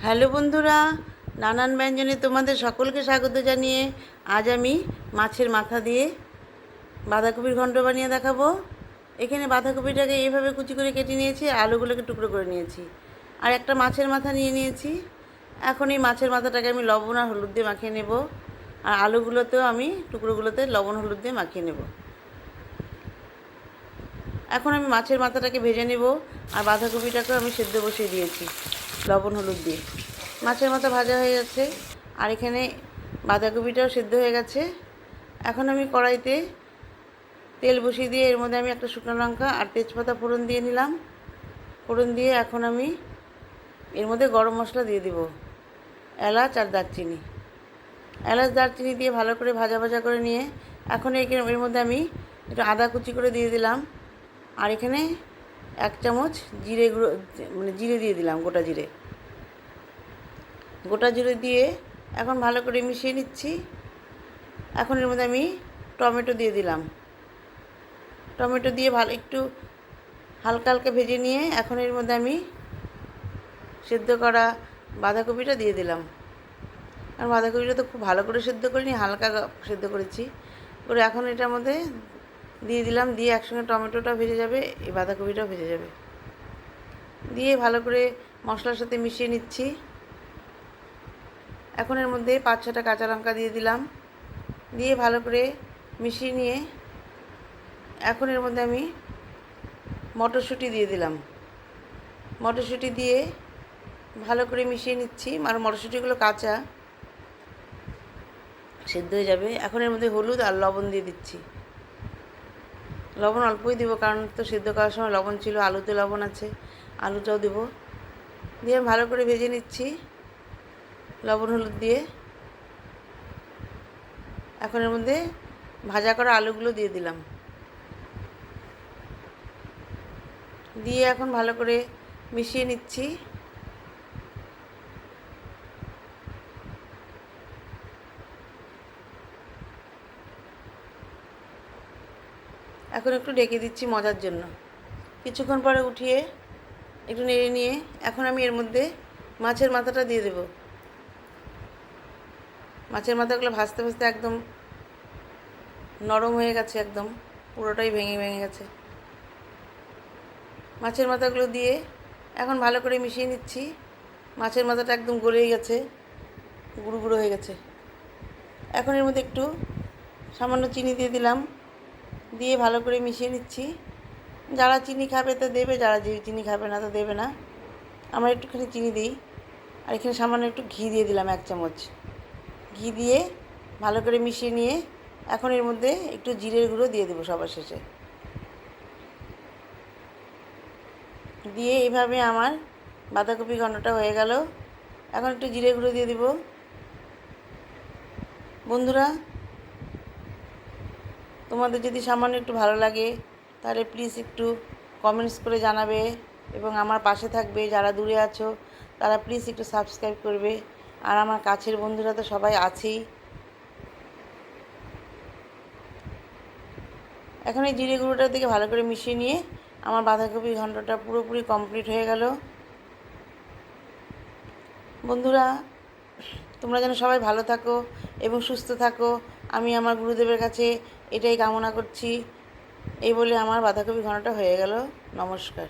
Hello বন্ধুরা, নানান ব্যঞ্জনে তোমাদের সকলকে স্বাগত জানিয়ে আজ আমি মাছের মাথা দিয়ে বাঁধাকপির ঘন্ট বানিয়ে দেখাবো। এখানে বাঁধাকপিটাকে এইভাবে কুচি করে কেটে নিয়েছি, আলুগুলোকে টুকরো করে নিয়েছি, আর একটা মাছের মাথা নিয়ে নিয়েছি। এখন এই মাছের মাথাটাকে আমি লবণ আর হলুদ দিয়ে মাখিয়ে নেব, আর আলুগুলোতেও আমি টুকরোগুলোতে লবণ হলুদ দিয়ে মাখিয়ে নেব। এখন আমি মাছের মাথাটাকে ভেজে নেব, আর বাঁধাকপিটাকেও আমি সেদ্ধ বসিয়ে দিয়েছি লবণ হলুদ দিয়ে। মাছের মাথা ভাজা হয়ে গেছে, আর এখানে বাঁধাকপিটাও সেদ্ধ হয়ে গেছে। এখন আমি কড়াইতে তেল বসিয়ে দিয়ে এর মধ্যে আমি একটা শুকনো লঙ্কা আর তেজপাতা ফোড়ন দিয়ে নিলাম। ফোড়ন দিয়ে এখন আমি এর মধ্যে গরম মশলা দিয়ে দেব, এলাচ আর দারচিনি। এলাচ দারচিনি দিয়ে ভালো করে ভাজা ভাজা করে নিয়ে এখন এর মধ্যে আমি একটু আদা কুচি করে দিয়ে দিলাম, আর এখানে 1 চামচ জিরে গুঁড়ো, মানে জিরে দিয়ে দিলাম, গোটা জিরে দিয়ে এখন ভালো করে মিশিয়ে নিচ্ছি। এখন এর মধ্যে আমি টমেটো দিয়ে দিলাম, টমেটো দিয়ে ভালো একটু হালকা হালকা ভেজে নিয়ে এখন এর মধ্যে আমি সেদ্ধ করা বাঁধাকপিটা দিয়ে দিলাম। আর বাঁধাকপিটা তো খুব ভালো করে সেদ্ধ করিনি, হালকা সেদ্ধ করেছি করে এখন এটার মধ্যে দিয়ে দিলাম। দিয়ে একসঙ্গে টমেটোটা ভেজে যাবে, এই বাঁধাকপিটাও ভেজে যাবে। দিয়ে ভালো করে মশলার সাথে মিশিয়ে নিচ্ছি। এখন এর মধ্যে 5-6টা কাঁচা লঙ্কা দিয়ে দিলাম, দিয়ে ভালো করে মিশিয়ে নিয়ে এখন এর মধ্যে আমি মটরশুঁটি দিয়ে দিলাম। মটরশুঁটি দিয়ে ভালো করে মিশিয়ে নিচ্ছি, আর মটরশুঁটিগুলো কাঁচা, সেদ্ধ হয়ে যাবে। এখন এর মধ্যে হলুদ আর লবণ দিয়ে দিচ্ছি। লবণ অল্পই দেবো, কারণ তো সেদ্ধ করার সময় লবণ ছিল, আলুতে লবণ আছে, আলুটাও দেবো। দিয়ে ভালো করে ভেজে নিচ্ছি লবণ হলুদ দিয়ে। এখন এর মধ্যে ভাজা করা আলুগুলো দিয়ে দিলাম, দিয়ে এখন ভালো করে মিশিয়ে নিচ্ছি। এখন একটু ঢেকে দিচ্ছি মজার জন্য। কিছুক্ষণ পরে উঠিয়ে একটু নেড়ে নিয়ে এখন আমি এর মধ্যে মাছের মাথাটা দিয়ে দেব। মাছের মাথাগুলো ভাজতে ভাজতে একদম নরম হয়ে গেছে, একদম পুরোটাই ভেঙে ভেঙে গেছে। মাছের মাথাগুলো দিয়ে এখন ভালো করে মিশিয়ে নিচ্ছি। মাছের মাথাটা একদম গলেই গেছে, গুঁড়ো গুঁড়ো হয়ে গেছে। এখন এর মধ্যে একটু সামান্য চিনি দিয়ে দিলাম, দিয়ে ভালো করে মিশিয়ে নিচ্ছি। যারা চিনি খাবে তো দেবে, যারা চিনি খাবে না তো দেবে না। আমরা একটুখানি চিনি দিই, আর এখানে সামান্য একটু ঘি দিয়ে দিলাম, 1 চামচ ঘি দিয়ে ভালো করে মিশিয়ে নিয়ে এখন এর মধ্যে একটু জিরের গুঁড়ো দিয়ে দেবো সবার শেষে। দিয়ে এইভাবে আমার বাঁধাকপি ঘন্টটা হয়ে গেল। এখন একটু জিরে গুঁড়ো দিয়ে দিব। বন্ধুরা, তোমাদের যদি সামান্য একটু ভালো লাগে তাহলে প্লিজ একটু কমেন্টস করে জানাবে, এবং আমার পাশে থাকবে। যারা দূরে আছো তারা প্লিজ একটু সাবস্ক্রাইব করবে, আর আমার কাছের বন্ধুরা তো সবাই আছেই। এখন এই জিরে গুঁড়োটার দিকে ভালো করে মিশিয়ে নিয়ে আমার বাঁধাকপি ঘন্টটা পুরোপুরি কমপ্লিট হয়ে গেল। বন্ধুরা, তোমরা যেন সবাই ভালো থাকো এবং সুস্থ থাকো, আমি আমার গুরুদেবের কাছে এটাই কামনা করছি। এই বলে আমার বাঁধাকপি ঘন্টটা হয়ে গেল। নমস্কার।